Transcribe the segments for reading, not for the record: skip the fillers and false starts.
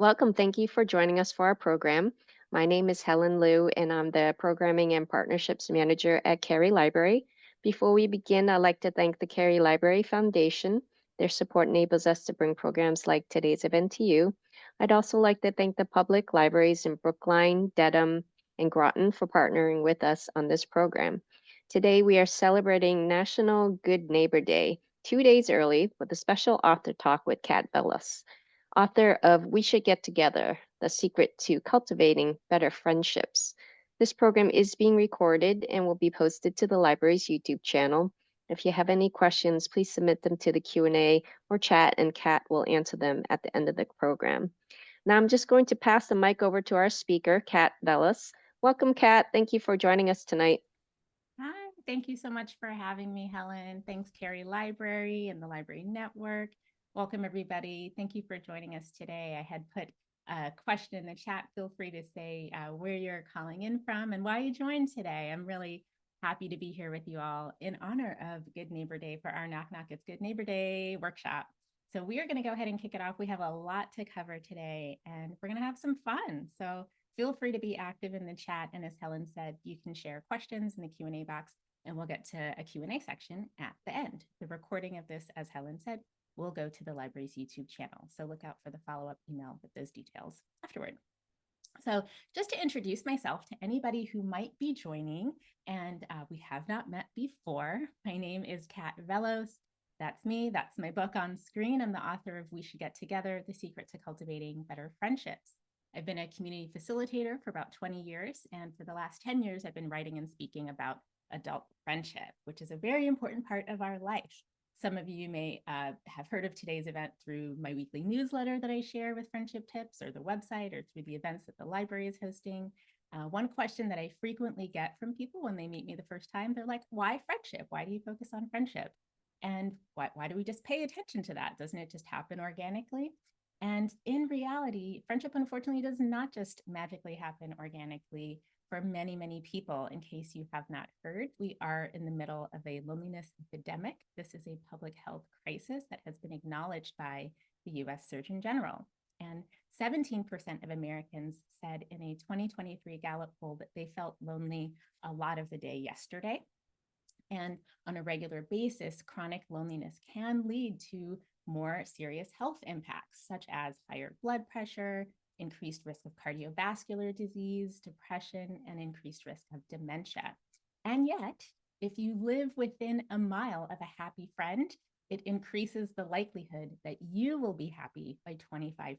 Welcome. Thank you for joining us for our program. My name is Helen Liu, and I'm the Programming and Partnerships Manager at Cary Library. Before we begin, I'd like to thank the Cary Library Foundation. Their support enables us to bring programs like today's event to you. I'd also like to thank the public libraries in Brookline, Dedham, and Groton for partnering with us on this program. Today, we are celebrating National Good Neighbor Day, 2 days early, with a special author talk with Kat Vellos, author of We Should Get Together, The Secret to Cultivating Better Friendships. This program is being recorded and will be posted to the library's YouTube channel. If you have any questions, please submit them to the Q&A or chat, and Kat will answer them at the end of the program. Now I'm just going to pass the mic over to our speaker, Kat Vellos. Welcome, Kat. Thank you for joining us tonight. Hi, thank you so much for having me, Helen. Thanks, Cary Library and the Library Network. Welcome, everybody. Thank you for joining us today. I had put a question in the chat. Feel free to say where you're calling in from and why you joined today. I'm really happy to be here with you all in honor of Good Neighbor Day for our Knock Knock It's Good Neighbor Day workshop. So we are going to go ahead and kick it off. We have a lot to cover today, and we're going to have some fun. So feel free to be active in the chat. And as Helen said, you can share questions in the Q&A box, and we'll get to a Q&A section at the end. The recording of this, as Helen said, will go to the library's YouTube channel. So look out for the follow-up email with those details afterward. So just to introduce myself to anybody who might be joining, and we have not met before, my name is Kat Vellos. That's me. That's my book on screen. I'm the author of We Should Get Together, The Secret to Cultivating Better Friendships. I've been a community facilitator for about 20 years, and for the last 10 years, I've been writing and speaking about adult friendship, which is a very important part of our life. Some of you may have heard of today's event through my weekly newsletter that I share with friendship tips, or the website, or through the events that the library is hosting. One question that I frequently get from people when they meet me the first time, they're like, why friendship? Why do you focus on friendship? And why do we just pay attention to that? Doesn't it just happen organically? And in reality, friendship unfortunately does not just magically happen organically for many, many people. In case you have not heard, we are in the middle of a loneliness epidemic. This is a public health crisis that has been acknowledged by the US Surgeon General. And 17% of Americans said in a 2023 Gallup poll that they felt lonely a lot of the day yesterday. And on a regular basis, chronic loneliness can lead to more serious health impacts, such as higher blood pressure, increased risk of cardiovascular disease, depression, and increased risk of dementia. And yet, if you live within a mile of a happy friend, it increases the likelihood that you will be happy by 25%.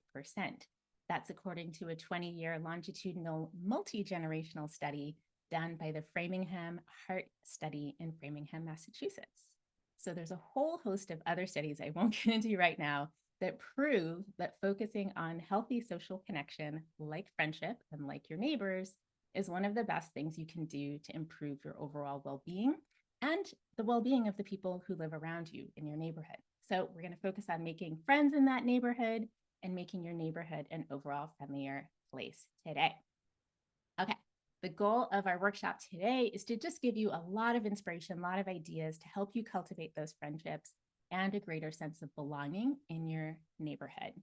That's according to a 20-year longitudinal multi-generational study done by the Framingham Heart Study in Framingham, Massachusetts. So there's a whole host of other studies I won't get into right now that prove that focusing on healthy social connection, like friendship and like your neighbors, is one of the best things you can do to improve your overall well-being and the well-being of the people who live around you in your neighborhood. So we're going to focus on making friends in that neighborhood and making your neighborhood an overall friendlier place today. Okay, the goal of our workshop today is to just give you a lot of inspiration, a lot of ideas to help you cultivate those friendships and a greater sense of belonging in your neighborhood.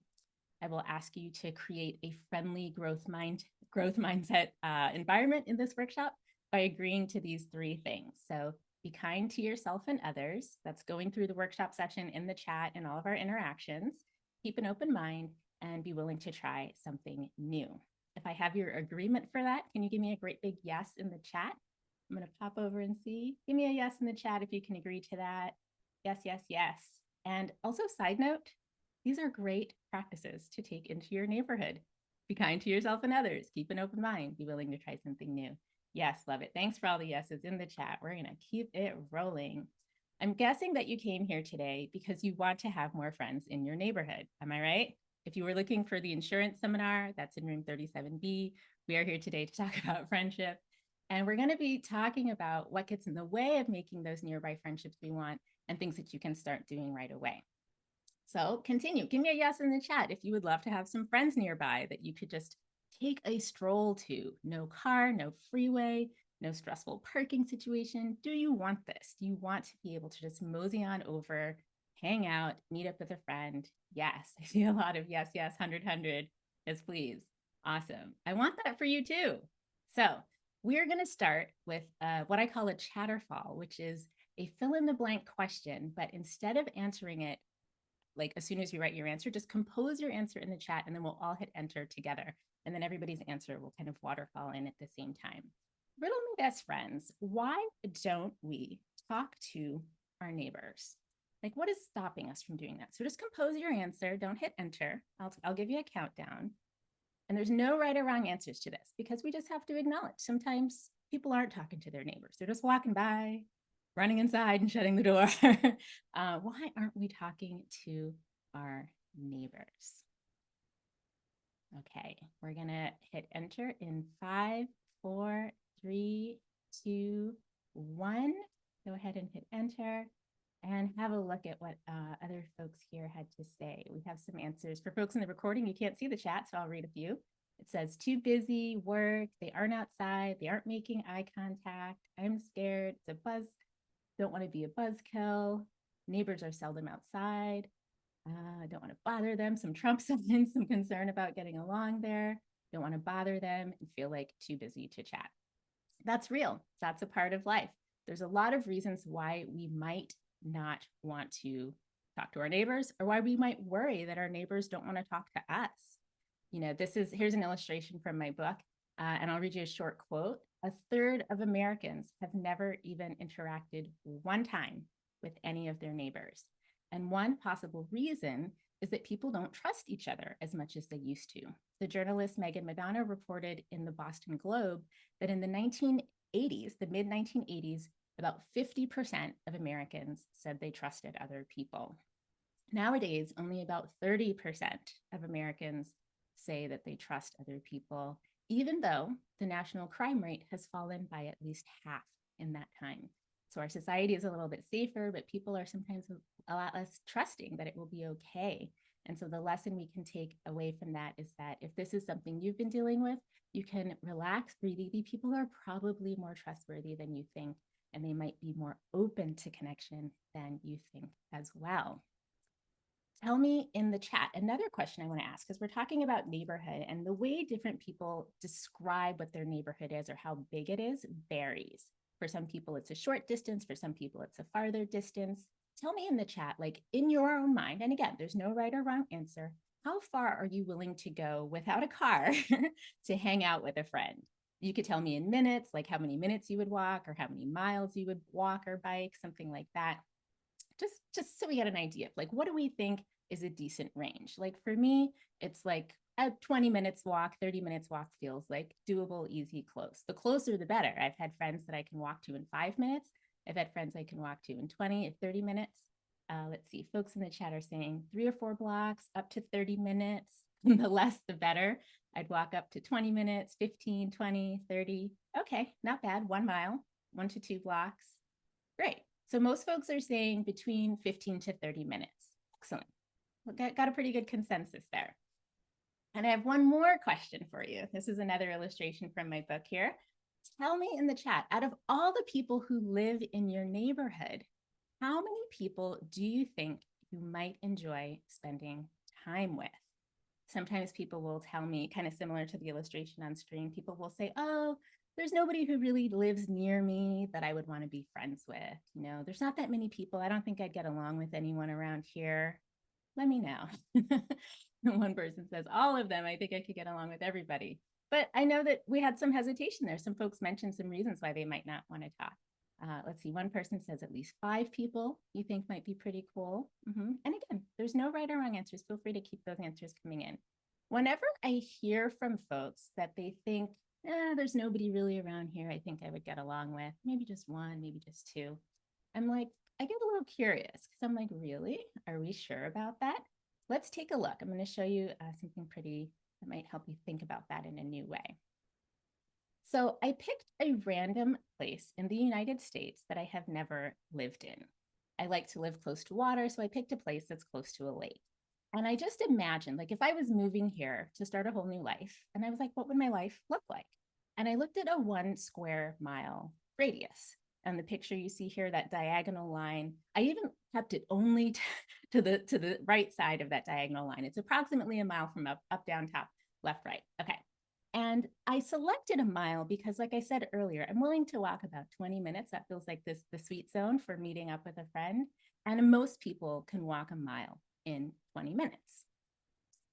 I will ask you to create a friendly growth mindset environment in this workshop by agreeing to these three things. So be kind to yourself and others. That's going through the workshop session in the chat and all of our interactions. Keep an open mind and be willing to try something new. If I have your agreement for that, can you give me a great big yes in the chat? I'm going to pop over and see. Give me a yes in the chat if you can agree to that. Yes, yes, yes. And also, side note, these are great practices to take into your neighborhood. Be kind to yourself and others. Keep an open mind. Be willing to try something new. Yes, love it. Thanks for all the yeses in the chat. We're going to keep it rolling. I'm guessing that you came here today because you want to have more friends in your neighborhood. Am I right? If you were looking for the insurance seminar, that's in room 37B. We are here today to talk about friendship. And we're going to be talking about what gets in the way of making those nearby friendships we want and things that you can start doing right away. So continue. Give me a yes in the chat if you would love to have some friends nearby that you could just take a stroll to. No car, no freeway, no stressful parking situation. Do you want this? Do you want to be able to just mosey on over, hang out, meet up with a friend? Yes, I see a lot of yes, yes, 100, 100. Yes, please. Awesome. I want that for you too. So we're going to start with what I call a chatterfall, which is a fill in the blank question, but instead of answering it like as soon as you write your answer, just compose your answer in the chat and then we'll all hit enter together. And then everybody's answer will kind of waterfall in at the same time. Riddle me best friends, why don't we talk to our neighbors? Like, what is stopping us from doing that? So just compose your answer. Don't hit enter. I'll give you a countdown. And there's no right or wrong answers to this because we just have to acknowledge sometimes people aren't talking to their neighbors. They're just walking by, running inside and shutting the door. Why aren't we talking to our neighbors? Okay, we're gonna hit enter in 5, 4, 3, 2, 1. Go ahead and hit enter and have a look at what other folks here had to say. We have some answers. For folks in the recording, you can't see the chat, so I'll read a few. It says, too busy, work, they aren't outside, they aren't making eye contact, I'm scared, it's a buzz, don't want to be a buzzkill, neighbors are seldom outside, I don't want to bother them, some Trump signs, some concern about getting along there, don't want to bother them and feel like too busy to chat. That's real. That's a part of life. There's a lot of reasons why we might not want to talk to our neighbors or why we might worry that our neighbors don't want to talk to us. You know, here's an illustration from my book, and I'll read you a short quote. A third of Americans have never even interacted one time with any of their neighbors. And one possible reason is that people don't trust each other as much as they used to. The journalist Megan Madonna reported in the Boston Globe that in the 1980s, the mid 1980s, about 50% of Americans said they trusted other people. Nowadays, only about 30% of Americans say that they trust other people, even though the national crime rate has fallen by at least half in that time. So our society is a little bit safer, but people are sometimes a lot less trusting that it will be okay. And so the lesson we can take away from that is that if this is something you've been dealing with, you can relax, breathe easy. People are probably more trustworthy than you think, and they might be more open to connection than you think as well. Tell me in the chat another question I want to ask, because we're talking about neighborhood and the way different people describe what their neighborhood is or how big it is varies. For some people, it's a short distance. For some people, it's a farther distance. Tell me in the chat, like in your own mind, and again, there's no right or wrong answer. How far are you willing to go without a car to hang out with a friend? You could tell me in minutes, like how many minutes you would walk or how many miles you would walk or bike, something like that. Just so we get an idea of like, what do we think is a decent range? Like for me, it's like a 20 minutes walk, 30 minutes walk feels like doable, easy, close. The closer, the better. I've had friends that I can walk to in 5 minutes. I've had friends I can walk to in 20 or 30 minutes. Let's see, folks in the chat are saying 3 or 4 blocks up to 30 minutes. The less, the better. I'd walk up to 20 minutes, 15, 20, 30. Okay, not bad. 1 mile, 1 to 2 blocks. Great. So most folks are saying between 15 to 30 minutes. Excellent. Got a pretty good consensus there. And I have one more question for you. This is another illustration from my book here. Tell me in the chat, out of all the people who live in your neighborhood, how many people do you think you might enjoy spending time with? Sometimes people will tell me, kind of similar to the illustration on screen, people will say, oh, there's nobody who really lives near me that I would want to be friends with. You know, there's not that many people. I don't think I'd get along with anyone around here. Let me know. One person says, all of them. I think I could get along with everybody. But I know that we had some hesitation there. Some folks mentioned some reasons why they might not want to talk. Let's see, one person says at least 5 people you think might be pretty cool. And again, there's no right or wrong answers. Feel free to keep those answers coming in. Whenever I hear from folks that they think, there's nobody really around here I think I would get along with, maybe just 1, maybe just 2, I'm like, I get a little curious because I'm like, really? Are we sure about that? Let's take a look. I'm going to show you something pretty that might help you think about that in a new way. So I picked a random place in the United States that I have never lived in. I like to live close to water, so I picked a place that's close to a lake. And I just imagined, like, if I was moving here to start a whole new life, and I was like, what would my life look like? And I looked at a 1 square mile radius. And the picture you see here, that diagonal line, I even kept it only to the right side of that diagonal line. It's approximately a mile from up, down, top. left, right. Okay. And I selected a mile because, like I said earlier, I'm willing to walk about 20 minutes. That feels like the sweet zone for meeting up with a friend. And most people can walk a mile in 20 minutes.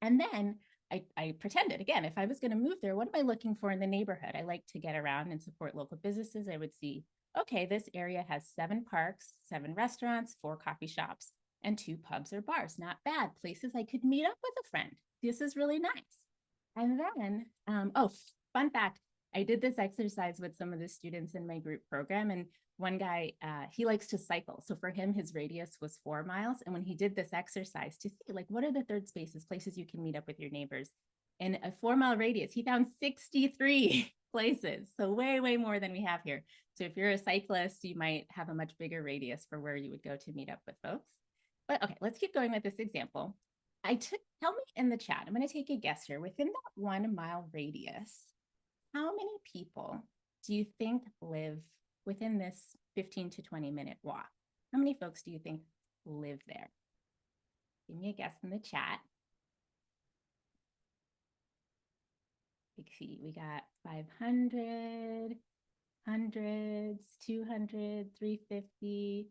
And then I pretended again, if I was going to move there, what am I looking for in the neighborhood? I like to get around and support local businesses. I would see, okay, this area has 7 parks, 7 restaurants, 4 coffee shops, and 2 pubs or bars. Not bad. Places I could meet up with a friend. This is really nice. And then, oh, fun fact, I did this exercise with some of the students in my group program. And one guy, he likes to cycle. So for him, his radius was 4 miles. And when he did this exercise to see, like, what are the third spaces, places you can meet up with your neighbors in a 4 mile radius, he found 63 places. So way, way more than we have here. So if you're a cyclist, you might have a much bigger radius for where you would go to meet up with folks. But okay, let's keep going with this example. Tell me in the chat, I'm going to take a guess here. Within that 1 mile radius, how many people do you think live within this 15 to 20 minute walk? How many folks do you think live there? Give me a guess in the chat. Let's see, we got 500, hundreds, 200, 350.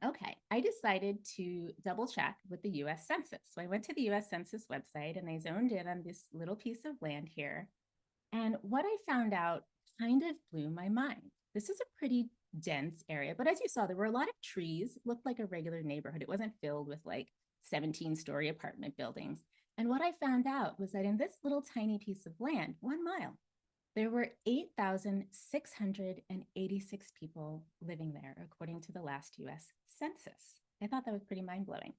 Okay, I decided to double check with the US Census. So I went to the US Census website and I zoned in on this little piece of land here. And what I found out kind of blew my mind. This is a pretty dense area, but as you saw, there were a lot of trees. It looked like a regular neighborhood. It wasn't filled with like 17-story apartment buildings. And what I found out was that in this little tiny piece of land, 1 mile, there were 8,686 people living there, according to the last US Census. I thought that was pretty mind blowing.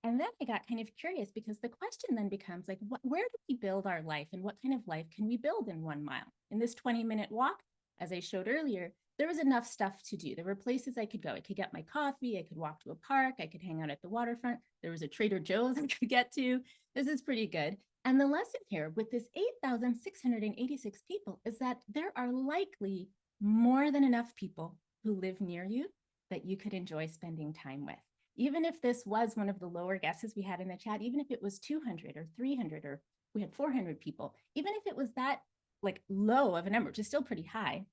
And then I got kind of curious because the question then becomes like, where do we build our life and what kind of life can we build in 1 mile? In this 20-minute walk, as I showed earlier, there was enough stuff to do. There were places I could go. I could get my coffee. I could walk to a park. I could hang out at the waterfront. There was a Trader Joe's I could get to. This is pretty good. And the lesson here with this 8,686 people is that there are likely more than enough people who live near you that you could enjoy spending time with. Even if this was one of the lower guesses we had in the chat, even if it was 200 or 300 or we had 400 people, even if it was that like low of a number, which is still pretty high,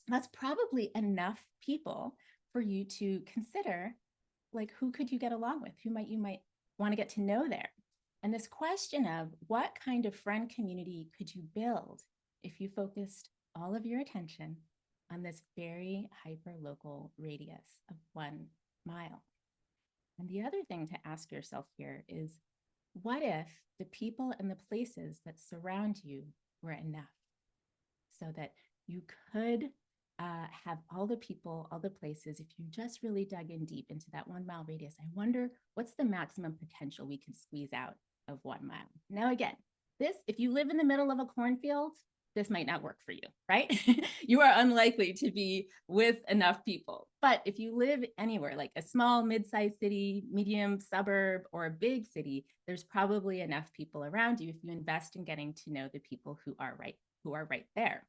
that's probably enough people for you to consider, like, who could you get along with? Who might you might want to get to know there? And this question of what kind of friend community could you build if you focused all of your attention on this very hyper local radius of 1 mile? And the other thing to ask yourself here is, what if the people and the places that surround you were enough so that you could have all the people, all the places, if you just really dug in deep into that 1 mile radius? I wonder what's the maximum potential we can squeeze out of 1 mile. Now, again, if you live in the middle of a cornfield, this might not work for you, right? You are unlikely to be with enough people. But if you live anywhere like a small, mid-sized city, medium suburb, or a big city, there's probably enough people around you if you invest in getting to know the people who are right there.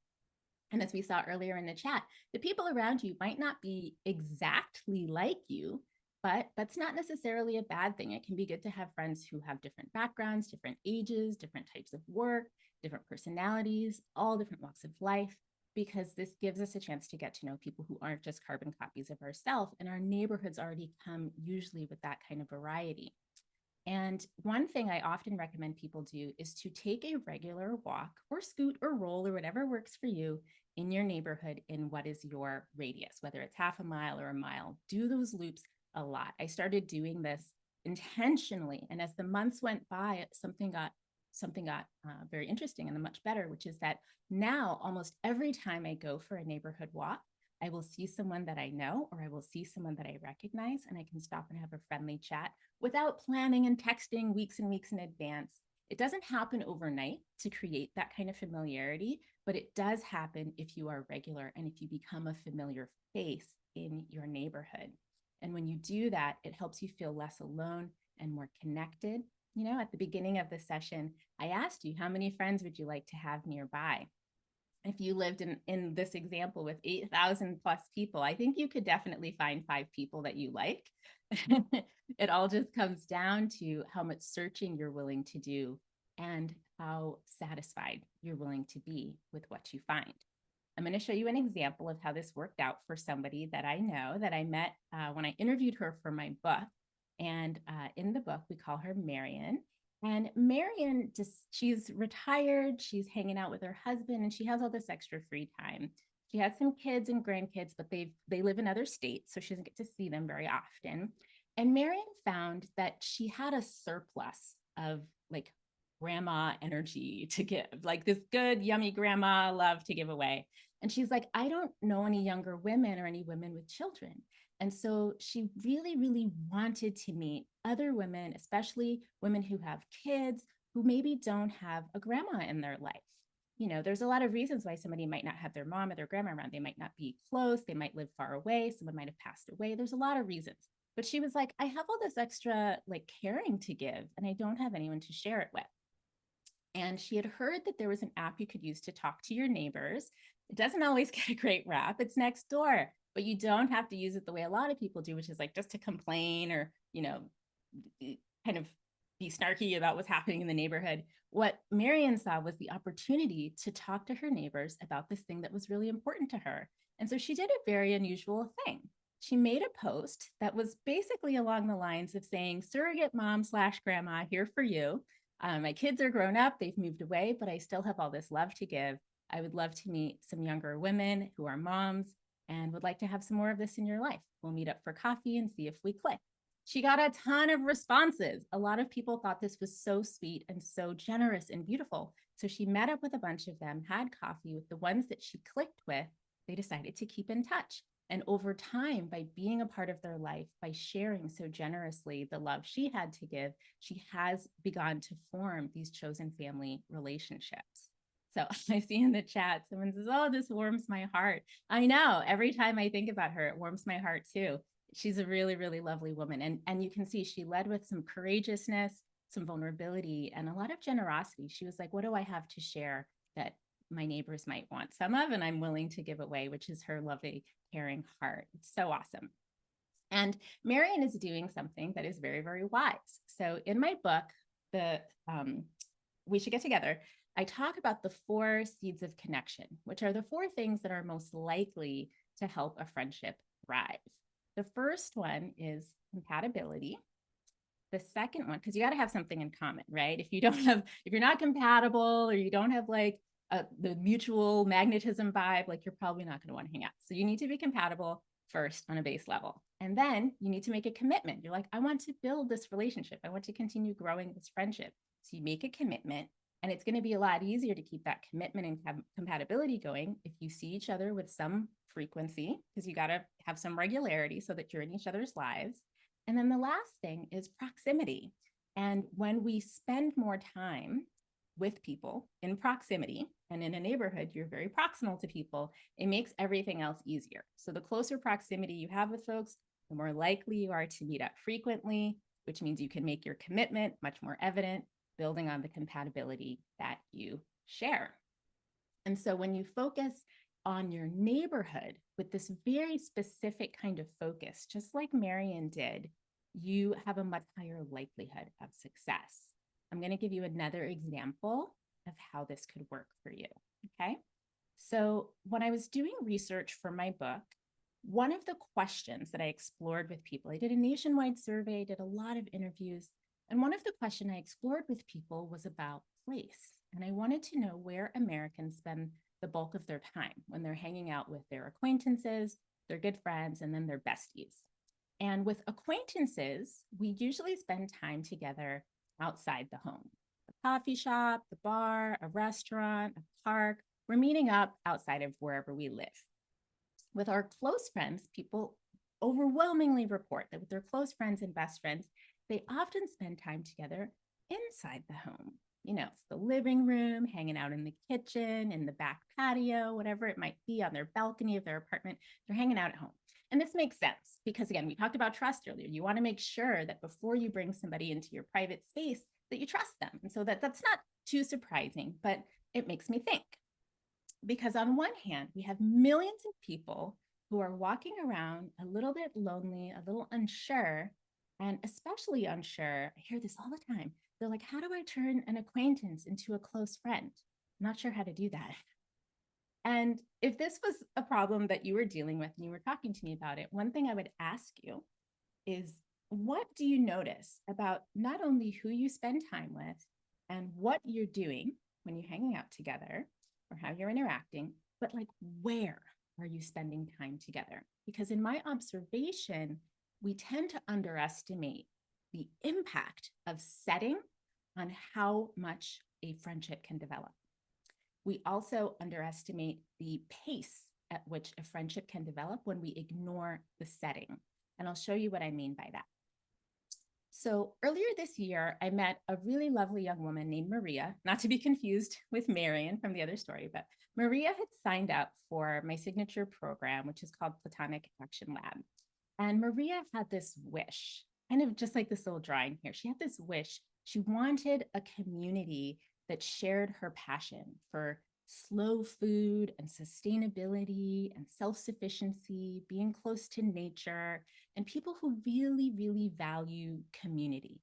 And as we saw earlier in the chat, the people around you might not be exactly like you, but that's not necessarily a bad thing. It can be good to have friends who have different backgrounds, different ages, different types of work, different personalities, all different walks of life, because this gives us a chance to get to know people who aren't just carbon copies of ourselves. And our neighborhoods already come usually with that kind of variety. And one thing I often recommend people do is to take a regular walk or scoot or roll or whatever works for you in your neighborhood in what is your radius, whether it's half a mile or a mile. Do those loops a lot. I started doing this intentionally. And as the months went by, something got very interesting and much better, which is that now almost every time I go for a neighborhood walk, I will see someone that I know, or I will see someone that I recognize, and I can stop and have a friendly chat without planning and texting weeks and weeks in advance. It doesn't happen overnight to create that kind of familiarity, but it does happen if you are regular and if you become a familiar face in your neighborhood. And when you do that, it helps you feel less alone and more connected. You know, at the beginning of the session, I asked you, how many friends would you like to have nearby? If you lived in this example with 8,000 plus people, I think you could definitely find 5 people that you like. It all just comes down to how much searching you're willing to do and how satisfied you're willing to be with what you find. I'm going to show you an example of how this worked out for somebody that I know that I met when I interviewed her for my book. And in the book, we call her Marion. And Marion she's retired, she's hanging out with her husband, and she has all this extra free time. She has some kids and grandkids, but they live in other states, so she doesn't get to see them very often. And Marion found that she had a surplus of like grandma energy to give, like this good, yummy grandma love to give away. And she's like, I don't know any younger women or any women with children. And so she really, really wanted to meet other women, especially women who have kids who maybe don't have a grandma in their life. You know, there's a lot of reasons why somebody might not have their mom or their grandma around. They might not be close. They might live far away. Someone might have passed away. There's a lot of reasons. But she was like, I have all this extra like caring to give, and I don't have anyone to share it with. And she had heard that there was an app you could use to talk to your neighbors. It doesn't always get a great rap. It's next door, but you don't have to use it the way a lot of people do, which is like just to complain or, you know, kind of be snarky about what's happening in the neighborhood. What Marion saw was the opportunity to talk to her neighbors about this thing that was really important to her. And so she did a very unusual thing. She made a post that was basically along the lines of saying, surrogate mom slash grandma here for you. My kids are grown up, they've moved away, but I still have all this love to give. I would love to meet some younger women who are moms and would like to have some more of this in your life. We'll meet up for coffee and see if we click. She got a ton of responses. A lot of people thought this was so sweet and so generous and beautiful. So she met up with a bunch of them, had coffee with the ones that she clicked with. They decided to keep in touch. And over time, by being a part of their life, by sharing so generously the love she had to give, she has begun to form these chosen family relationships. So I see in the chat, someone says, oh, this warms my heart. I know, every time I think about her, it warms my heart too. She's a really, really lovely woman. And you can see she led with some courageousness, some vulnerability, and a lot of generosity. She was like, what do I have to share that my neighbors might want some of, and I'm willing to give away, which is her lovely, caring heart. It's so awesome. And Marion is doing something that is very, very wise. So in my book, the We Should Get Together, I talk about the 4 seeds of connection, which are the 4 things that are most likely to help a friendship thrive. The first one is compatibility. The second one, because you got to have something in common, right? If you're not compatible or you don't have like the mutual magnetism vibe, like you're probably not going to want to hang out. So you need to be compatible first on a base level. And then you need to make a commitment. You're like, I want to build this relationship. I want to continue growing this friendship. So you make a commitment, and it's going to be a lot easier to keep that commitment and compatibility going if you see each other with some frequency, because you got to have some regularity so that you're in each other's lives. And then the last thing is proximity. And when we spend more time with people in proximity and in a neighborhood, you're very proximal to people, it makes everything else easier. So the closer proximity you have with folks, the more likely you are to meet up frequently, which means you can make your commitment much more evident, building on the compatibility that you share. And so when you focus on your neighborhood with this very specific kind of focus, just like Marion did, you have a much higher likelihood of success. I'm going to give you another example of how this could work for you. Okay. So when I was doing research for my book, one of the questions that I explored with people, I did a nationwide survey, did a lot of interviews, and one of the questions I explored with people was about place. And I wanted to know where Americans spend the bulk of their time when they're hanging out with their acquaintances, their good friends, and then their besties. And with acquaintances, we usually spend time together outside the home. A coffee shop, the bar, a restaurant, a park. We're meeting up outside of wherever we live. With our close friends, people overwhelmingly report that with their close friends and best friends, they often spend time together inside the home. You know, it's the living room, hanging out in the kitchen, in the back patio, whatever it might be, on their balcony of their apartment. They're hanging out at home. And this makes sense because, again, we talked about trust earlier. You want to make sure that before you bring somebody into your private space, that you trust them. And so that's not too surprising, but it makes me think. Because on one hand, we have millions of people who are walking around a little bit lonely, a little unsure, and especially unsure, I hear this all the time, They're like, how do I turn an acquaintance into a close friend? I'm not sure how to do that. And if this was a problem that you were dealing with and you were talking to me about it, one thing I would ask you is, what do you notice about not only who you spend time with and what you're doing when you're hanging out together or how you're interacting, but like, where are you spending time together? Because in my observation, we tend to underestimate the impact of setting on how much a friendship can develop. We also underestimate the pace at which a friendship can develop when we ignore the setting. And I'll show you what I mean by that. So earlier this year, I met a really lovely young woman named Maria, not to be confused with Marion from the other story, but Maria had signed up for my signature program, which is called Platonic Action Lab. And Maria had this wish, kind of just like this little drawing here. She had this wish. She wanted a community that shared her passion for slow food and sustainability and self-sufficiency, being close to nature, and people who really, really value community.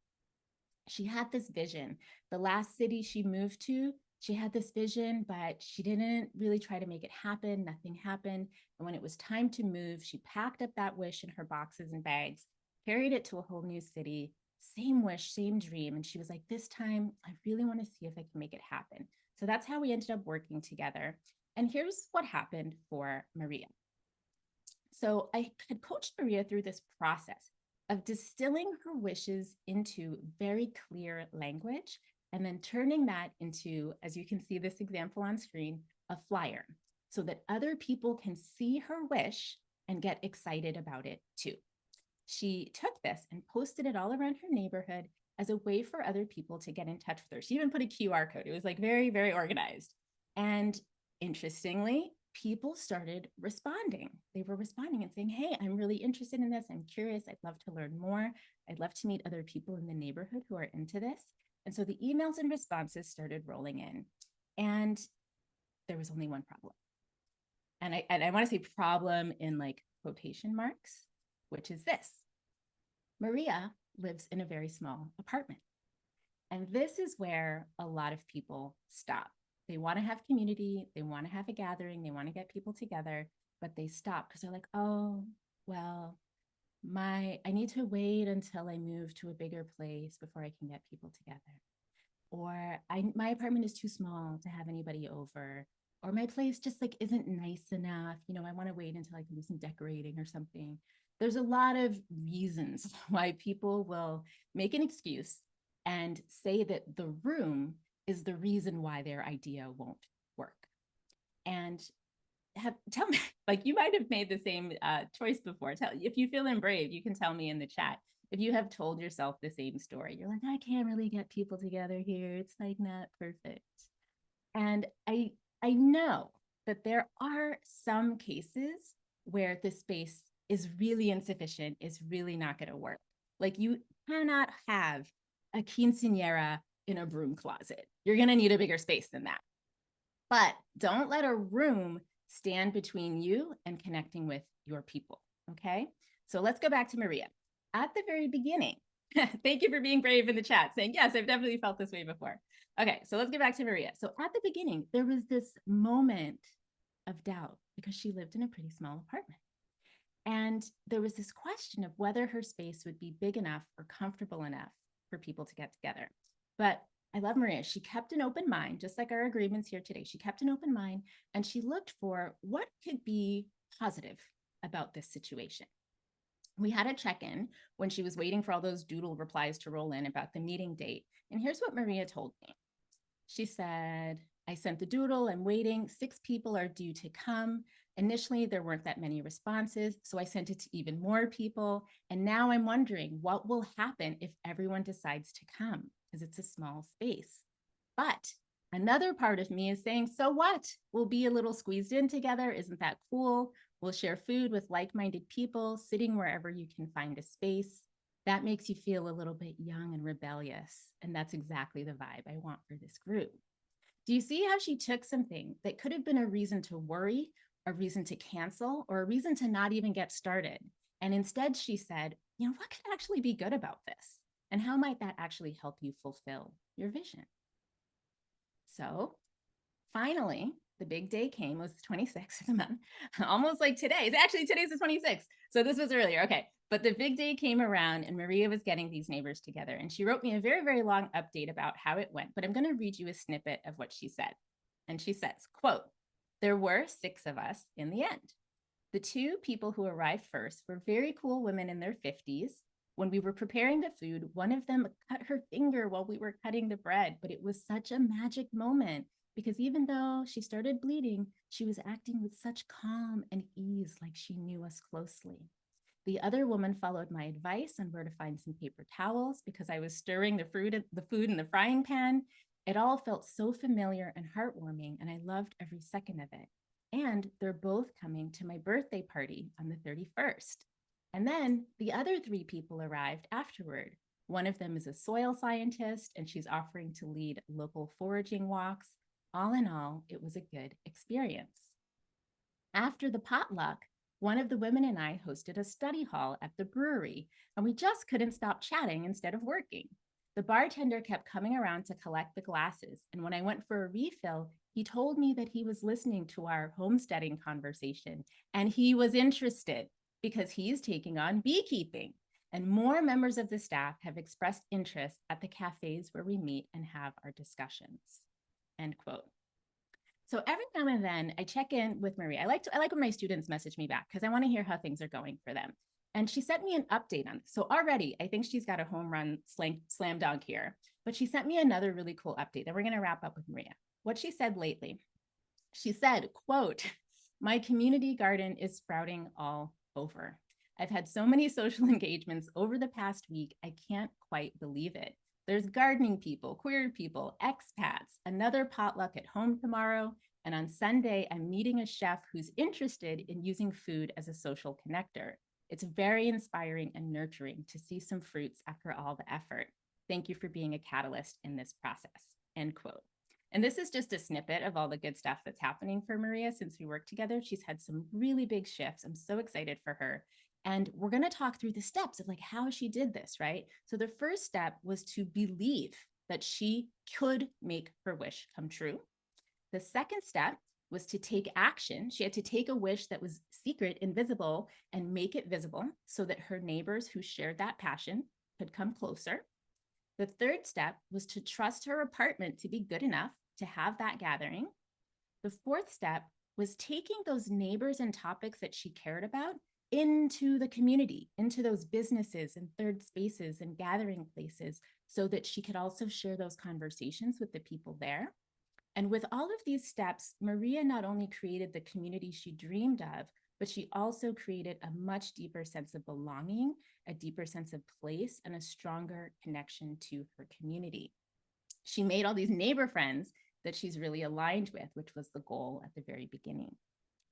She had this vision. The last city she moved to, she had this vision, but she didn't really try to make it happen. Nothing happened. And when it was time to move, she packed up that wish in her boxes and bags, carried it to a whole new city, same wish, same dream. And she was like, this time, I really want to see if I can make it happen. So that's how we ended up working together. And here's what happened for Maria. So I had coached Maria through this process of distilling her wishes into very clear language and then turning that into, as you can see this example on screen, a flyer so that other people can see her wish and get excited about it too. She took this and posted it all around her neighborhood as a way for other people to get in touch with her. She even put a QR code. It was like very, very organized. And interestingly, people started responding. They were responding and saying, hey, I'm really interested in this. I'm curious. I'd love to learn more. I'd love to meet other people in the neighborhood who are into this. And so the emails and responses started rolling in. And there was only one problem. And I want to say problem in like quotation marks, which is this. Maria lives in a very small apartment. And this is where a lot of people stop. They want to have community, they want to have a gathering, they want to get people together, but they stop because they're like, oh, well, I need to wait until I move to a bigger place before I can get people together. Or my apartment is too small to have anybody over. Or my place just like isn't nice enough. You know, I want to wait until I can do some decorating or something. There's a lot of reasons why people will make an excuse and say that the room is the reason why their idea won't work. And tell me, like you might have made the same choice before. If you feel brave, you can tell me in the chat. If you have told yourself the same story, you're like, I can't really get people together here. It's like not perfect. And I know that there are some cases where the space is really insufficient, is really not going to work. Like you cannot have a quinceanera in a broom closet. You're going to need a bigger space than that. But don't let a room stand between you and connecting with your people. Okay. So let's go back to Maria. At the very beginning, thank you for being brave in the chat, saying, yes, I've definitely felt this way before. Okay, so let's get back to Maria. So at the beginning, there was this moment of doubt because she lived in a pretty small apartment. And there was this question of whether her space would be big enough or comfortable enough for people to get together. But I love Maria. She kept an open mind, just like our agreements here today. She kept an open mind and she looked for what could be positive about this situation. We had a check-in when she was waiting for all those doodle replies to roll in about the meeting date. And here's what Maria told me. She said, I sent the doodle, I'm waiting. 6 people are due to come. Initially, there weren't that many responses, so I sent it to even more people. And now I'm wondering what will happen if everyone decides to come, because it's a small space. But another part of me is saying, so what? We'll be a little squeezed in together. Isn't that cool? We'll share food with like-minded people, sitting wherever you can find a space. That makes you feel a little bit young and rebellious. And that's exactly the vibe I want for this group. Do you see how she took something that could have been a reason to worry, a reason to cancel, or a reason to not even get started? And instead she said, you know, what could actually be good about this? And how might that actually help you fulfill your vision? So finally, the big day came. It was the 26th of the month, almost like today. It's actually today's the 26th. So this was earlier. Okay. But the big day came around and Maria was getting these neighbors together. And she wrote me a very, very long update about how it went. But I'm going to read you a snippet of what she said. And she says, quote, "There were 6 of us in the end. The 2 people who arrived first were very cool women in their 50s. When we were preparing the food, one of them cut her finger while we were cutting the bread, but it was such a magic moment because even though she started bleeding, she was acting with such calm and ease, like she knew us closely. The other woman followed my advice on where to find some paper towels because I was stirring the food in the frying pan. It all felt so familiar and heartwarming, and I loved every second of it. And they're both coming to my birthday party on the 31st. And then the other 3 people arrived afterward. One of them is a soil scientist, and she's offering to lead local foraging walks. All in all, it was a good experience. After the potluck, one of the women and I hosted a study hall at the brewery, and we just couldn't stop chatting instead of working. The bartender kept coming around to collect the glasses, and when I went for a refill, he told me that he was listening to our homesteading conversation, and he was interested because he's taking on beekeeping. And more members of the staff have expressed interest at the cafes where we meet and have our discussions. End quote. So every now and then I check in with Marie. I like when my students message me back because I want to hear how things are going for them. And she sent me an update on this. So already I think she's got a home run slam dunk here. But she sent me another really cool update. Then we're going to wrap up with Maria. What she said lately, she said, quote, "My community garden is sprouting all over. I've had so many social engagements over the past week, I can't quite believe it. There's gardening people, queer people, expats, another potluck at home tomorrow. And on Sunday, I'm meeting a chef who's interested in using food as a social connector. It's very inspiring and nurturing to see some fruits after all the effort. Thank you for being a catalyst in this process." End quote. And this is just a snippet of all the good stuff that's happening for Maria since we worked together. She's had some really big shifts. I'm so excited for her. And we're going to talk through the steps of like how she did this, right? So the first step was to believe that she could make her wish come true. The second step was to take action. She had to take a wish that was secret, invisible, and make it visible so that her neighbors who shared that passion could come closer. The third step was to trust her apartment to be good enough to have that gathering. The fourth step was taking those neighbors and topics that she cared about into the community, into those businesses and third spaces and gathering places so that she could also share those conversations with the people there. And with all of these steps, Maria not only created the community she dreamed of, but she also created a much deeper sense of belonging, a deeper sense of place, and a stronger connection to her community. She made all these neighbor friends that she's really aligned with, which was the goal at the very beginning.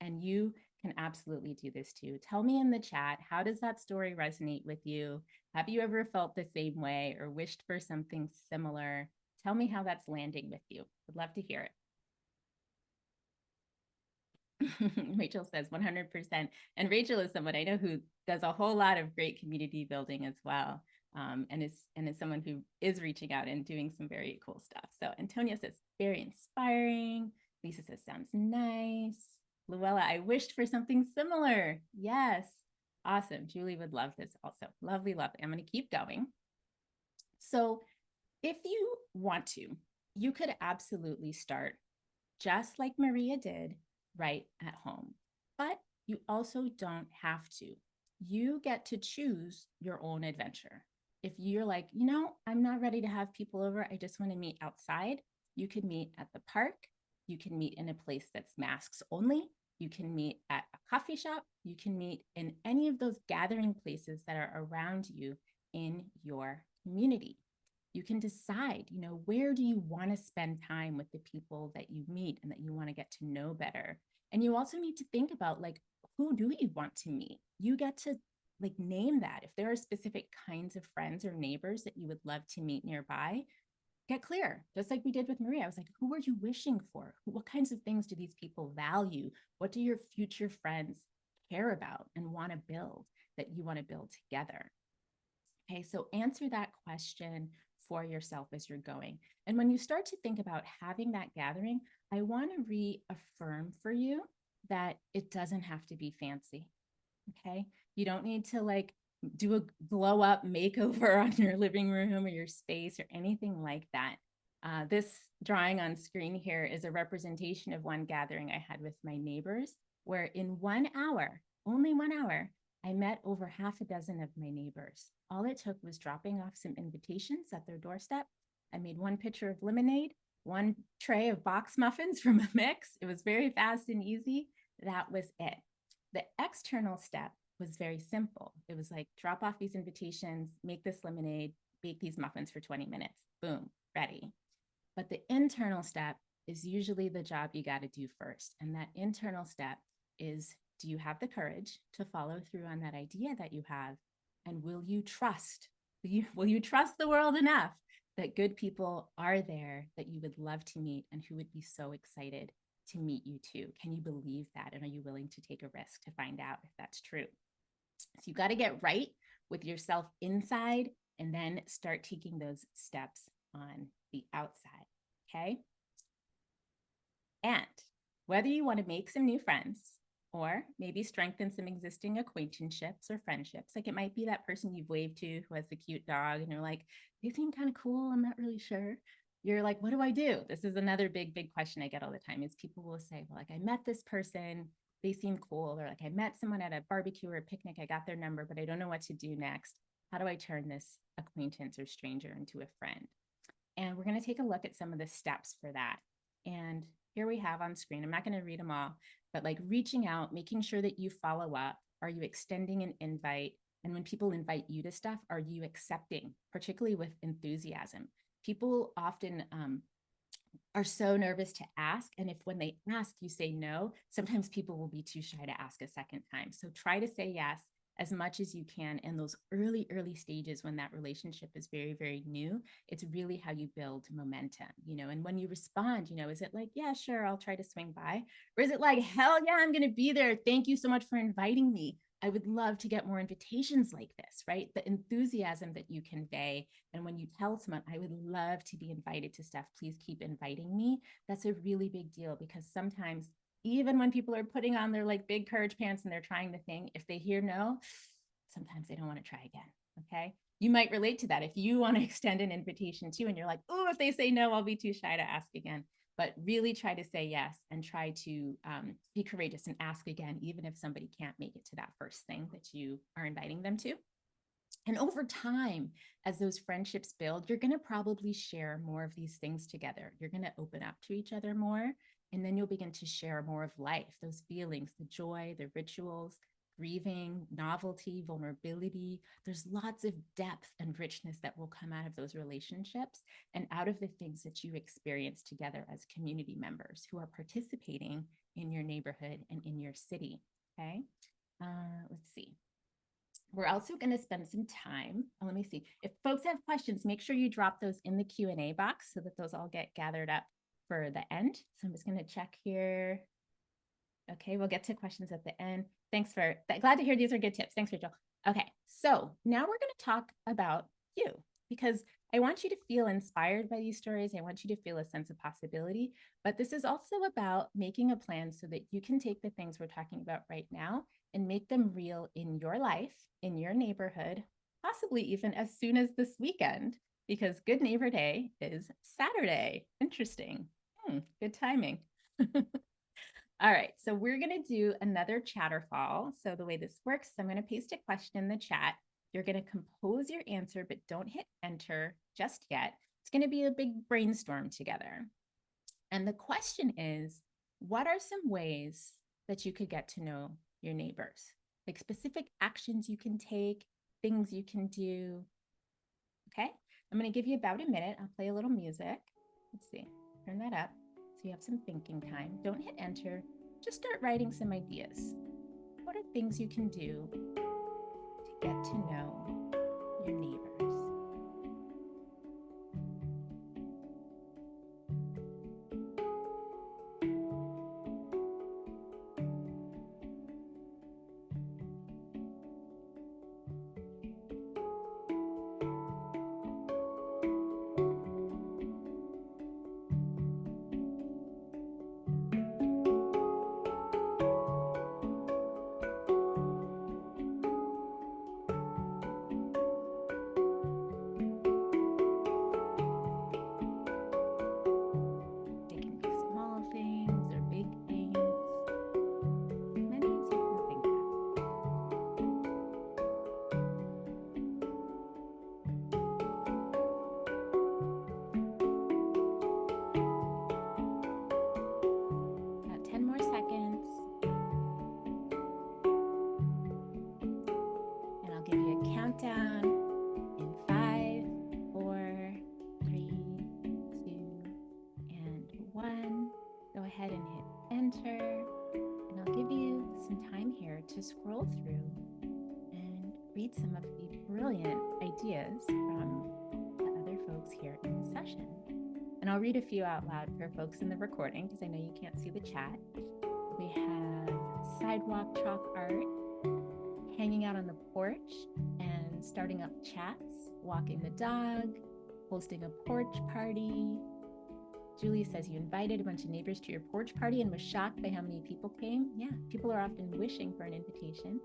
And you can absolutely do this too. Tell me in the chat, how does that story resonate with you? Have you ever felt the same way or wished for something similar? Tell me how that's landing with you. I'd love to hear it. Rachel says 100%. And Rachel is someone I know who does a whole lot of great community building as well. And is someone who is reaching out and doing some very cool stuff. So Antonia says, very inspiring. Lisa says, sounds nice. Luella, I wished for something similar. Yes. Awesome. Julie would love this also. Lovely, lovely. I'm going to keep going. So if you want to, you could absolutely start just like Maria did right at home. But you also don't have to. You get to choose your own adventure. If you're like, I'm not ready to have people over, I just want to meet outside, you can meet at the park. You can meet in a place that's masks only. You can meet at a coffee shop. You can meet in any of those gathering places that are around you in your community. You can decide, where do you want to spend time with the people that you meet and that you want to get to know better. And you also need to think about who do you want to meet? You get to name that. If there are specific kinds of friends or neighbors that you would love to meet nearby, get clear. Just like we did with Maria, I was like, who are you wishing for? What kinds of things do these people value? What do your future friends care about and want to build that you want to build together? Okay, so answer that question for yourself as you're going. And when you start to think about having that gathering, I want to reaffirm for you that it doesn't have to be fancy. Okay. You don't need to like do a blow up makeover on your living room or your space or anything like that. This drawing on screen here is a representation of one gathering I had with my neighbors, where in 1 hour, only 1 hour, I met over half a dozen of my neighbors. All it took was dropping off some invitations at their doorstep. I made one pitcher of lemonade, one tray of box muffins from a mix. It was very fast and easy. That was it. The external step was very simple. It was like drop off these invitations, make this lemonade, bake these muffins for 20 minutes. Boom, ready. But the internal step is usually the job you got to do first. And that internal step is, do you have the courage to follow through on that idea that you have? And will you trust? Will you trust the world enough that good people are there that you would love to meet and who would be so excited to meet you too? Can you believe that? And are you willing to take a risk to find out if that's true? So you got to get right with yourself inside and then start taking those steps on the outside. Okay. And whether you want to make some new friends or maybe strengthen some existing acquaintanceships or friendships, like it might be that person you've waved to who has the cute dog and you're like, they seem kind of cool. I'm not really sure. You're like, what do I do? This is another big question I get all the time is people will say, well, like I met this person, they seem cool. Or like I met someone at a barbecue or a picnic, I got their number, but I don't know what to do next. How do I turn this acquaintance or stranger into a friend? And we're going to take a look at some of the steps for that. And here we have on screen, I'm not going to read them all, but like reaching out, making sure that you follow up. Are you extending an invite? And when people invite you to stuff, are you accepting, particularly with enthusiasm? People often are so nervous to ask. And if when they ask, you say no, sometimes people will be too shy to ask a second time. So try to say yes as much as you can in those early stages when that relationship is very new. It's really how you build momentum, and when you respond, is it like, yeah, sure, I'll try to swing by? Or is it like, hell yeah, I'm going to be there. Thank you so much for inviting me. I would love to get more invitations like this, right? The enthusiasm that you convey. And when you tell someone, I would love to be invited to stuff, please keep inviting me. That's a really big deal because sometimes even when people are putting on their like big courage pants and they're trying the thing, if they hear no, sometimes they don't want to try again. Okay. You might relate to that if you want to extend an invitation too, and you're like, oh, if they say no, I'll be too shy to ask again. But really try to say yes and try to be courageous and ask again, even if somebody can't make it to that first thing that you are inviting them to. And over time, as those friendships build, you're going to probably share more of these things together. You're going to open up to each other more, and then you'll begin to share more of life, those feelings, the joy, the rituals, grieving, novelty, vulnerability. There's lots of depth and richness that will come out of those relationships and out of the things that you experience together as community members who are participating in your neighborhood and in your city. Okay. Let's see. We're also going to spend some time. Let me see. If folks have questions, make sure you drop those in the Q&A box so that those all get gathered up for the end. So I'm just going to check here. Okay, we'll get to questions at the end. Thanks for, glad to hear these are good tips. Thanks, Rachel. Okay, so now we're going to talk about you because I want you to feel inspired by these stories. I want you to feel a sense of possibility, but this is also about making a plan so that you can take the things we're talking about right now and make them real in your life, in your neighborhood, possibly even as soon as this weekend, because Good Neighbor Day is Saturday. Interesting. Good timing. All right, so we're going to do another chatterfall. So the way this works is I'm going to paste a question in the chat. You're going to compose your answer, but don't hit enter just yet. It's going to be a big brainstorm together. And the question is, what are some ways that you could get to know your neighbors? Like specific actions you can take, things you can do. Okay, I'm going to give you about a minute. I'll play a little music. Let's see, turn that up. So you have some thinking time. Don't hit enter. Just start writing some ideas. What are things you can do to get to know your neighbors? Go ahead and hit enter, and I'll give you some time here to scroll through and read some of the brilliant ideas from the other folks here in the session. And I'll read a few out loud for folks in the recording because I know you can't see the chat. We have sidewalk chalk art, hanging out on the porch and starting up chats, walking the dog, hosting a porch party. Julie says you invited a bunch of neighbors to your porch party and was shocked by how many people came. Yeah, people are often wishing for an invitation.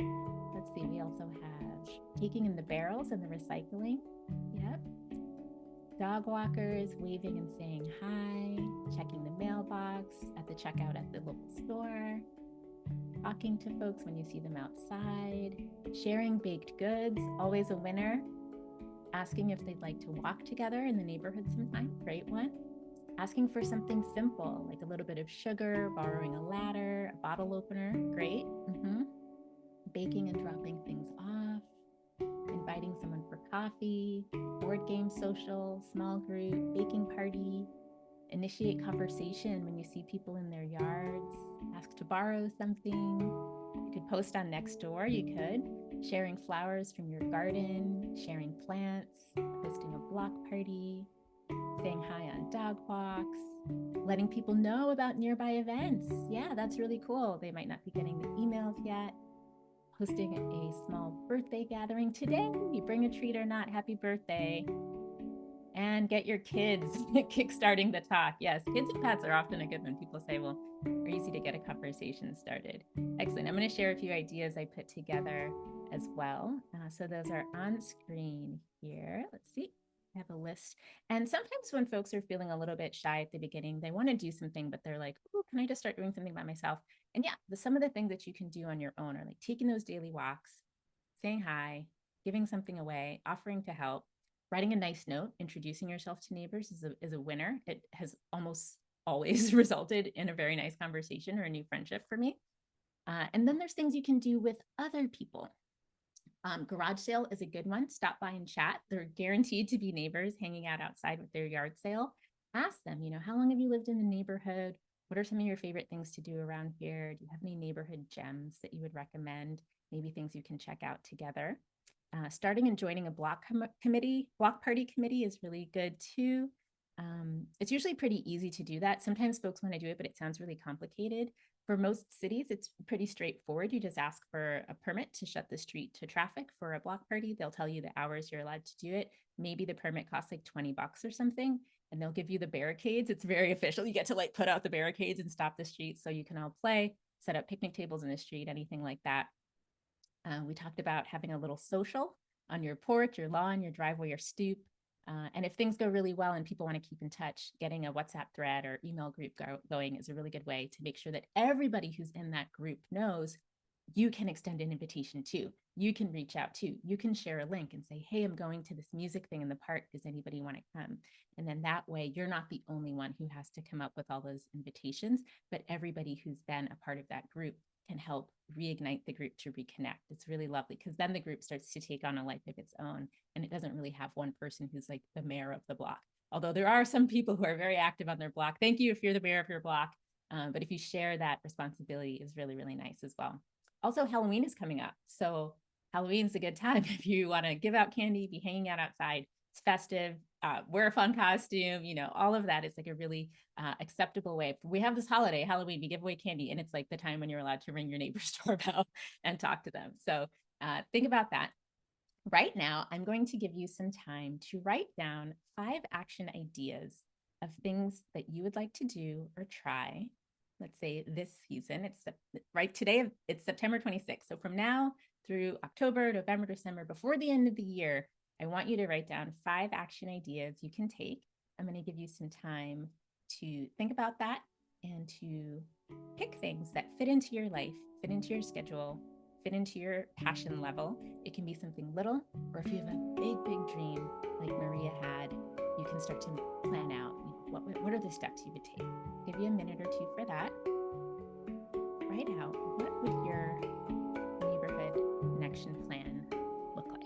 Let's see, we also have taking in the barrels and the recycling. Yep. Dog walkers waving and saying hi, checking the mailbox at the checkout at the local store, talking to folks when you see them outside, sharing baked goods, always a winner, asking if they'd like to walk together in the neighborhood sometime, great one. Asking for something simple, like a little bit of sugar, borrowing a ladder, a bottle opener, great. Baking and dropping things off, inviting someone for coffee, board game social, small group, baking party, initiate conversation when you see people in their yards, ask to borrow something. You could post on Nextdoor, you could, sharing flowers from your garden, sharing plants, hosting a block party, saying hi on dog walks, letting people know about nearby events. Yeah, that's really cool. They might not be getting the emails yet. Hosting a small birthday gathering today. You bring a treat or not, happy birthday. And get your kids kickstarting the talk. Yes, kids and pets are often a good one. People say, well, are easy to get a conversation started. Excellent. I'm going to share a few ideas I put together as well. So those are on screen here. Let's see. I have a list. And sometimes when folks are feeling a little bit shy at the beginning, they want to do something, but they're like, oh, can I just start doing something by myself? And yeah, some of the things that you can do on your own are like taking those daily walks, saying hi, giving something away, offering to help, writing a nice note, introducing yourself to neighbors is a winner. It has almost always resulted in a very nice conversation or a new friendship for me. And then there's things you can do with other people. Garage sale is a good one. Stop by and chat. They're guaranteed to be neighbors hanging out outside with their yard sale. Ask them, how long have you lived in the neighborhood? What are some of your favorite things to do around here? Do you have any neighborhood gems that you would recommend? Maybe things you can check out together. Starting and joining a block party committee is really good too. It's usually pretty easy to do that. Sometimes folks want to do it, but it sounds really complicated. For most cities, it's pretty straightforward. You just ask for a permit to shut the street to traffic for a block party. They'll tell you the hours you're allowed to do it. Maybe the permit costs like $20 or something, and they'll give you the barricades. It's very official. You get to put out the barricades and stop the street so you can all play, set up picnic tables in the street, anything like that. We talked about having a little social on your porch, your lawn, your driveway, your stoop. And if things go really well and people want to keep in touch, getting a WhatsApp thread or email group going is a really good way to make sure that everybody who's in that group knows you can extend an invitation to. You can reach out to. You can share a link and say, hey, I'm going to this music thing in the park. Does anybody want to come? And then that way, you're not the only one who has to come up with all those invitations, but everybody who's then a part of that group can help reignite the group to reconnect. It's really lovely because then the group starts to take on a life of its own, and it doesn't really have one person who's like the mayor of the block. Although there are some people who are very active on their block. Thank you if you're the mayor of your block. But if you share that responsibility is really, really nice as well. Also, Halloween is coming up. So Halloween's a good time if you want to give out candy, be hanging out outside. It's festive, wear a fun costume, all of that is like a really acceptable way. We have this holiday, Halloween, we give away candy, and it's like the time when you're allowed to ring your neighbor's doorbell and talk to them. So think about that. Right now, I'm going to give you some time to write down 5 action ideas of things that you would like to do or try. Let's say this season, it's right today, it's September 26th. So from now through October, November, December, before the end of the year, I want you to write down 5 action ideas you can take. I'm going to give you some time to think about that and to pick things that fit into your life, fit into your schedule, fit into your passion level. It can be something little, or if you have a big, big dream like Maria had, you can start to plan out what are the steps you would take. Give you a minute or two for that. Write out what would your neighborhood connection plan look like.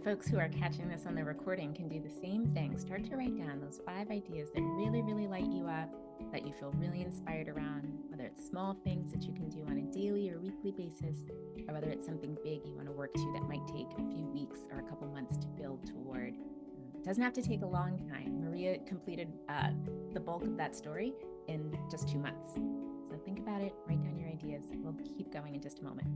folks who are catching this on the recording can do the same thing. Start to write down those 5 ideas that really, really light you up, that you feel really inspired around, whether it's small things that you can do on a daily or weekly basis, or whether it's something big you want to work to that might take a few weeks or a couple months to build toward. It doesn't have to take a long time. Maria completed the bulk of that story in just 2 months. So think about it, write down your ideas. We'll keep going in just a moment.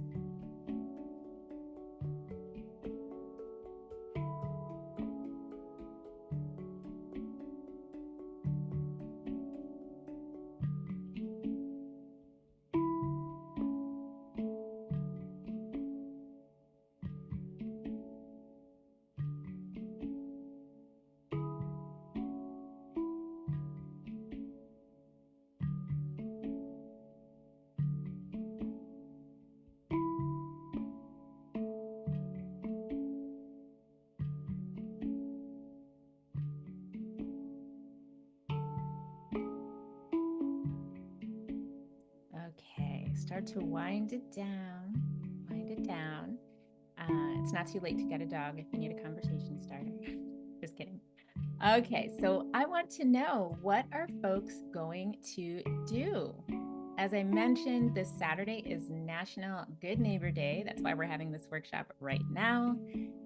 Okay, start to wind it down, wind it down. It's not too late to get a dog if you need a conversation starter. Just kidding. Okay, so I want to know, what are folks going to do? As I mentioned, this Saturday is National Good Neighbor Day. That's why we're having this workshop right now.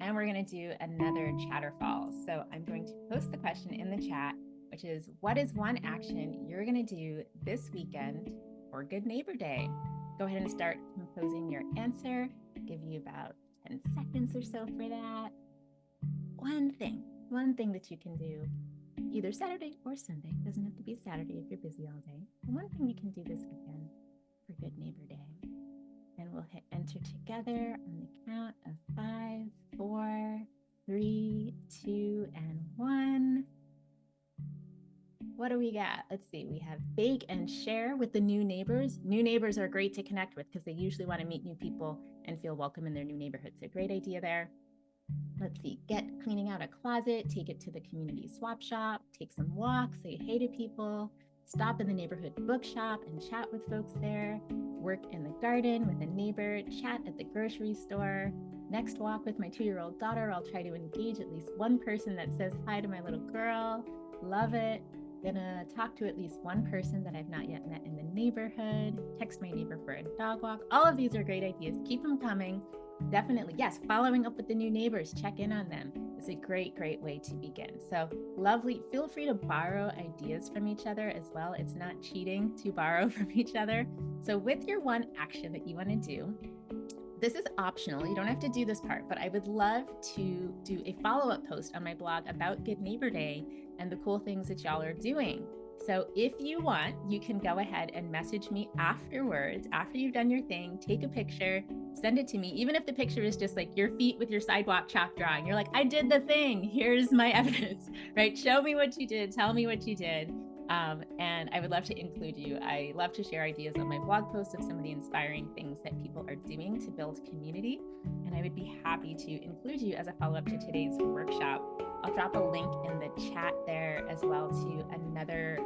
And we're going to do another Chatterfall. So I'm going to post the question in the chat, which is, what is one action you're going to do this weekend for Good Neighbor Day? Go ahead and start composing your answer. I'll give you about 10 seconds or so for that. One thing that you can do either Saturday or Sunday. It doesn't have to be Saturday if you're busy all day. One thing you can do this weekend for Good Neighbor Day. And we'll hit enter together on the count of 5, 4, 3, 2, and 1. What do we got? Let's see. We have bake and share with the new neighbors. New neighbors are great to connect with because they usually want to meet new people and feel welcome in their new neighborhood. So great idea there. Let's see, get cleaning out a closet, take it to the community swap shop, take some walks, say hey to people, stop in the neighborhood bookshop and chat with folks there, work in the garden with a neighbor, chat at the grocery store. Next walk with my 2-year-old daughter, I'll try to engage at least one person that says hi to my little girl. Love it. Gonna talk to at least one person that I've not yet met in the neighborhood, text my neighbor for a dog walk. All of these are great ideas. Keep them coming. Definitely, yes, following up with the new neighbors, check in on them. It's a great way to begin. So lovely. Feel free to borrow ideas from each other as well. It's not cheating to borrow from each other. So with your one action that you want to do, this is optional. You don't have to do this part, but I would love to do a follow-up post on my blog about Good Neighbor Day and the cool things that y'all are doing. So if you want, you can go ahead and message me afterwards, after you've done your thing, take a picture, send it to me. Even if the picture is just like your feet with your sidewalk chalk drawing, you're like, I did the thing, here's my evidence, right? Show me what you did, tell me what you did. And I would love to include you. I love to share ideas on my blog posts of some of the inspiring things that people are doing to build community. And I would be happy to include you as a follow-up to today's workshop. I'll drop a link in the chat there as well to another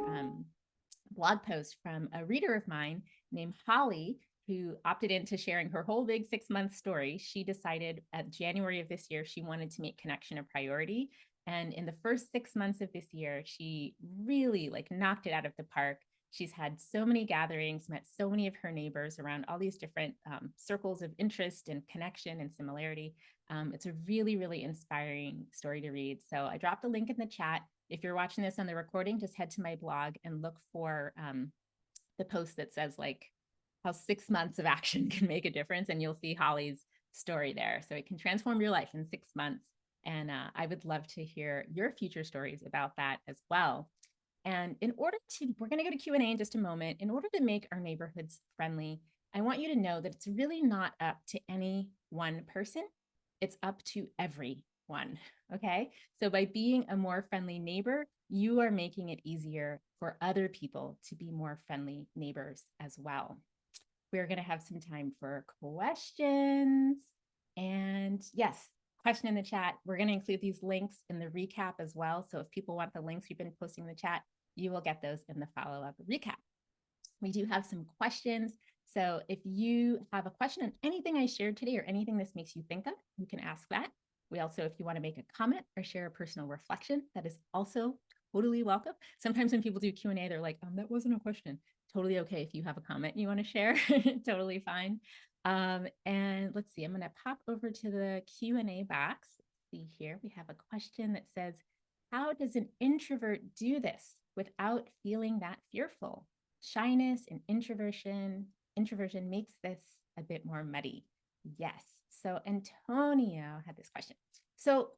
blog post from a reader of mine named Holly, who opted into sharing her whole big 6-month story. She decided at January of this year, she wanted to make connection a priority. And in the first 6 months of this year, she really knocked it out of the park. She's had so many gatherings, met so many of her neighbors around all these different circles of interest and connection and similarity. It's a really inspiring story to read. So I dropped a link in the chat. If you're watching this on the recording, just head to my blog and look for the post that says how 6 months of action can make a difference. And you'll see Holly's story there. So it can transform your life in 6 months. And I would love to hear your future stories about that as well. And we're going to go to Q&A in just a moment. In order to make our neighborhoods friendly, I want you to know that it's really not up to any one person. It's up to everyone. Okay. So by being a more friendly neighbor, you are making it easier for other people to be more friendly neighbors as well. We're going to have some time for questions. And yes, question in the chat. We're going to include these links in the recap as well. So if people want the links we've been posting in the chat, you will get those in the follow-up recap. We do have some questions. So if you have a question on anything I shared today or anything this makes you think of, you can ask that. We also, if you want to make a comment or share a personal reflection, that is also totally welcome. Sometimes when people do Q&A, they're like, that wasn't a question. Totally okay if you have a comment you want to share, totally fine. And let's see, I'm going to pop over to the Q&A box. Let's see here, we have a question that says, how does an introvert do this without feeling that fearful? Shyness and introversion makes this a bit more muddy. Yes. So Antonio had this question. So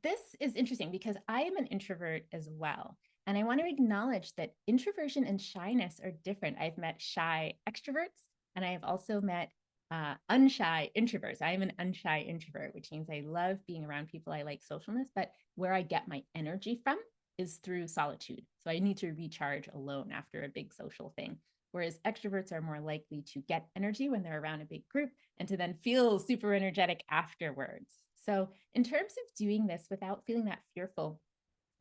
this is interesting because I am an introvert as well. And I want to acknowledge that introversion and shyness are different. I've met shy extroverts and I have also met unshy introverts. I am an unshy introvert, which means I love being around people. I like socialness, but where I get my energy from is through solitude. So I need to recharge alone after a big social thing. Whereas extroverts are more likely to get energy when they're around a big group and to then feel super energetic afterwards. So, in terms of doing this without feeling that fearful,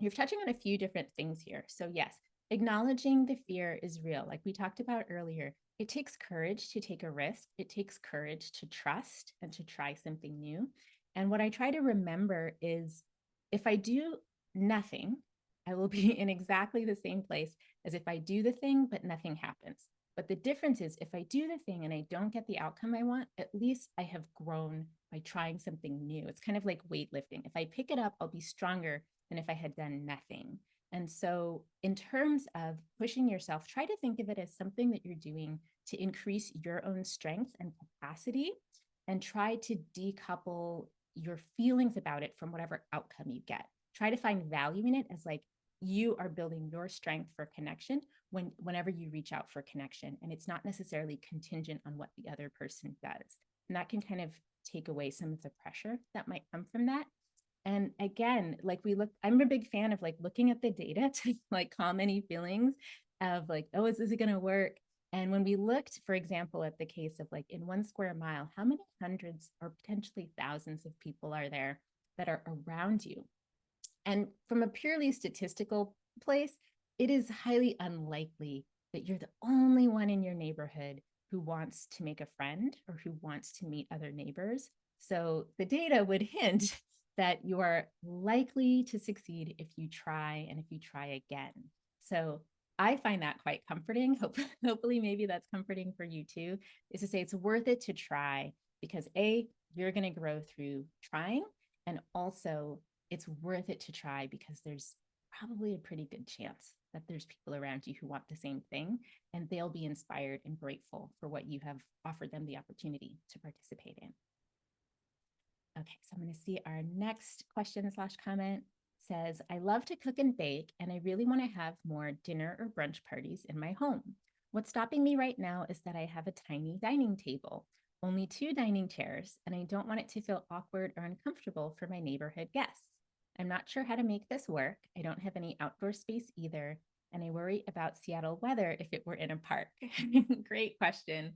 you're touching on a few different things here. So, yes, acknowledging the fear is real. Like we talked about earlier, it takes courage to take a risk, it takes courage to trust and to try something new. And what I try to remember is if I do nothing, I will be in exactly the same place as if I do the thing, but nothing happens. But the difference is if I do the thing and I don't get the outcome I want, at least I have grown by trying something new. It's kind of like weightlifting. If I pick it up, I'll be stronger than if I had done nothing. And so, in terms of pushing yourself, try to think of it as something that you're doing to increase your own strength and capacity, and try to decouple your feelings about it from whatever outcome you get. Try to find value in it as like you are building your strength for connection whenever you reach out for connection. And it's not necessarily contingent on what the other person does. And that can kind of take away some of the pressure that might come from that. And again, like I'm a big fan of like looking at the data to like calm any feelings of like, oh, is this going to work? And when we looked, for example, at the case of like in 1 square mile, how many hundreds or potentially thousands of people are there that are around you? And from a purely statistical place, it is highly unlikely that you're the only one in your neighborhood who wants to make a friend or who wants to meet other neighbors. So the data would hint that you are likely to succeed if you try and if you try again. So I find that quite comforting. Hopefully, maybe that's comforting for you too, is to say it's worth it to try because A, you're going to grow through trying. And also, it's worth it to try because there's probably a pretty good chance that there's people around you who want the same thing and they'll be inspired and grateful for what you have offered them the opportunity to participate in. Okay, so I'm going to see our next question slash comment says, I love to cook and bake, and I really want to have more dinner or brunch parties in my home. What's stopping me right now is that I have a tiny dining table, only 2 dining chairs, and I don't want it to feel awkward or uncomfortable for my neighborhood guests. I'm not sure how to make this work. I don't have any outdoor space either, and I worry about Seattle weather if it were in a park. Great question.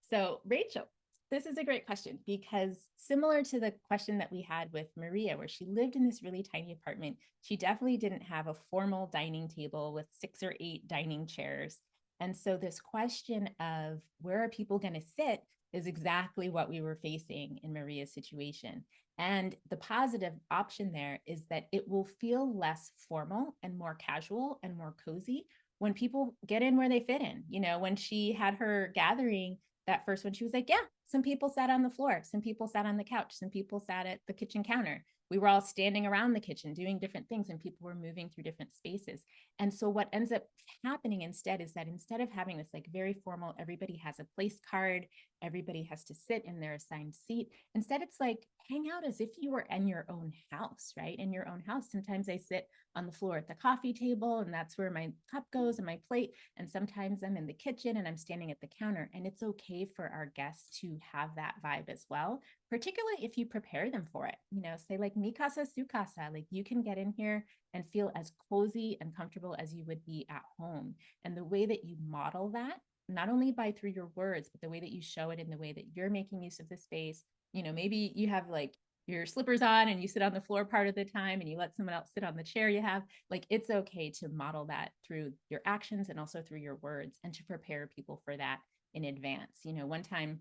So, Rachel, this is a great question because similar to the question that we had with Maria, where she lived in this really tiny apartment, she definitely didn't have a formal dining table with 6 or 8 dining chairs. And so this question of where are people going to sit is exactly what we were facing in Maria's situation. And the positive option there is that it will feel less formal and more casual and more cozy when people get in where they fit in. You know, when she had her gathering, that first one, she was like, yeah, some people sat on the floor, some people sat on the couch, some people sat at the kitchen counter. We were all standing around the kitchen doing different things, and people were moving through different spaces. And so what ends up happening instead is that instead of having this like very formal, everybody has a place card, everybody has to sit in their assigned seat, instead it's like hang out as if you were in your own house, right? In your own house. Sometimes I sit on the floor at the coffee table and that's where my cup goes and my plate. And sometimes I'm in the kitchen and I'm standing at the counter. And it's okay for our guests to have that vibe as well, particularly if you prepare them for it. You know, say like mi casa, su casa, like you can get in here and feel as cozy and comfortable as you would be at home. And the way that you model that, not only by through your words, but the way that you show it in the way that you're making use of the space. You know, maybe you have like your slippers on and you sit on the floor part of the time and you let someone else sit on the chair you have. Like it's okay to model that through your actions and also through your words and to prepare people for that in advance. You know, one time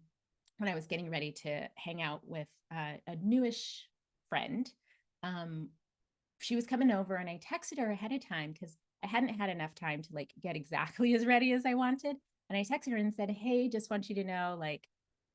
when I was getting ready to hang out with a newish friend. Um, she was coming over and I texted her ahead of time because I hadn't had enough time to like get exactly as ready as I wanted. And I texted her and said, "Hey, just want you to know, like,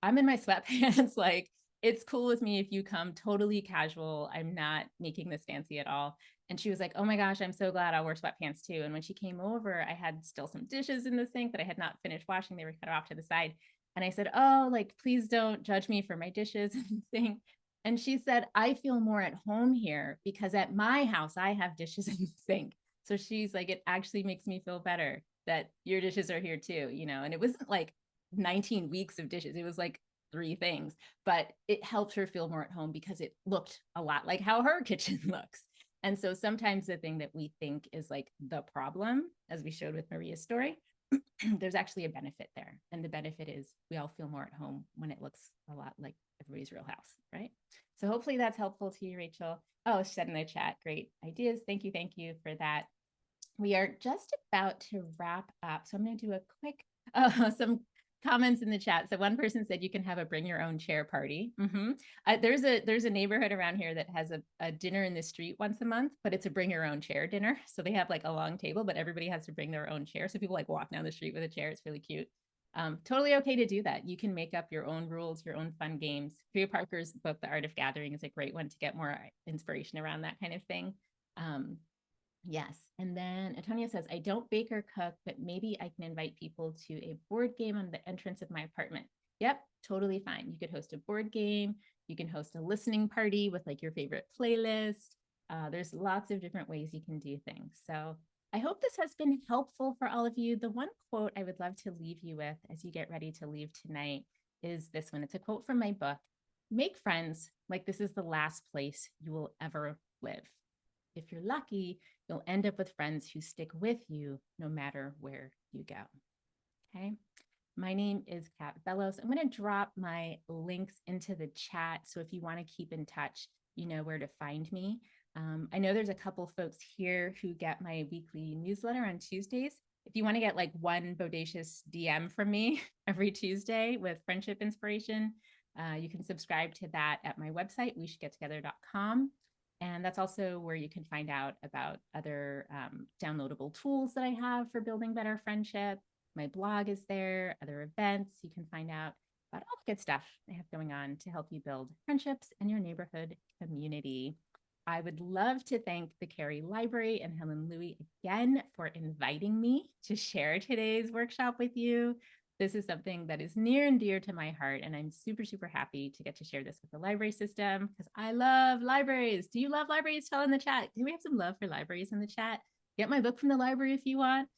I'm in my sweatpants. Like, it's cool with me if you come totally casual. I'm not making this fancy at all." And she was like, "Oh my gosh, I'm so glad. I'll wear sweatpants too." And when she came over, I had still some dishes in the sink that I had not finished washing. They were cut off to the side. And I said, "Oh, like, please don't judge me for my dishes and thing." And she said, "I feel more at home here because at my house, I have dishes in the sink." So she's like, "It actually makes me feel better that your dishes are here too, you know?" And it wasn't like 19 weeks of dishes, it was like three things, but it helped her feel more at home because it looked a lot like how her kitchen looks. And so sometimes the thing that we think is like the problem, as we showed with Maria's story, there's actually a benefit there. And the benefit is we all feel more at home when it looks a lot like everybody's real house, right? So hopefully that's helpful to you, Rachel. Oh, she said in the chat, great ideas. Thank you for that. We are just about to wrap up. So I'm going to do a quick, some comments in the chat. So one person said you can have a bring your own chair party. There's a neighborhood around here that has a dinner in the street once a month, but it's a bring your own chair dinner. So they have like a long table, but everybody has to bring their own chair. So people like walk down the street with a chair. It's really cute. Totally okay to do that. You can make up your own rules, your own fun games. Priya Parker's book, The Art of Gathering, is a great one to get more inspiration around that kind of thing. Yes. And then Antonia says, "I don't bake or cook, but maybe I can invite people to a board game on the entrance of my apartment." Yep, totally fine. You could host a board game. You can host a listening party with like your favorite playlist. There's lots of different ways you can do things. So I hope this has been helpful for all of you. The one quote I would love to leave you with as you get ready to leave tonight is this one. It's a quote from my book: "Make friends like this is the last place you will ever live. If you're lucky, you'll end up with friends who stick with you no matter where you go." Okay. My name is Kat Vellos. I'm going to drop my links into the chat. So if you want to keep in touch, you know where to find me. I know there's a couple folks here who get my weekly newsletter on Tuesdays. If you want to get like one bodacious DM from me every Tuesday with friendship inspiration, you can subscribe to that at my website, weshouldgettogether.com. And that's also where you can find out about other downloadable tools that I have for building better friendship. My blog is there, other events. You can find out about all the good stuff I have going on to help you build friendships in your neighborhood community. I would love to thank the Cary Library and Helen Louie again for inviting me to share today's workshop with you. This is something that is near and dear to my heart, and I'm super, super happy to get to share this with the library system because I love libraries. Do you love libraries? Tell in the chat. Do we have some love for libraries in the chat? Get my book from the library if you want.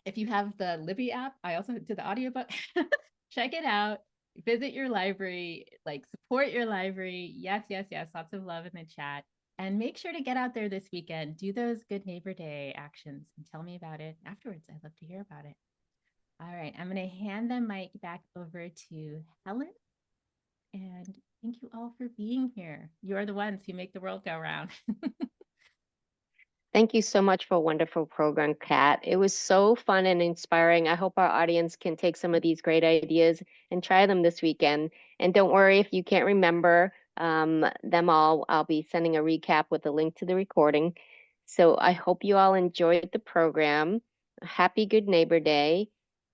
If you have the Libby app, I also did the audiobook. Check it out. Visit your library, like support your library. Yes, yes, yes. Lots of love in the chat. And make sure to get out there this weekend. Do those Good Neighbor Day actions and tell me about it afterwards. I'd love to hear about it. All right, I'm going to hand the mic back over to Helen. And thank you all for being here. You're the ones who make the world go round. Thank you so much for a wonderful program, Kat. It was so fun and inspiring. I hope our audience can take some of these great ideas and try them this weekend. And don't worry if you can't remember them all. I'll be sending a recap with a link to the recording. So I hope you all enjoyed the program. Happy Good Neighbor Day.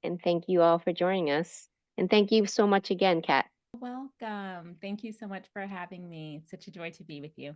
And thank you all for joining us. And thank you so much again, Kat. Welcome. Thank you so much for having me. It's such a joy to be with you.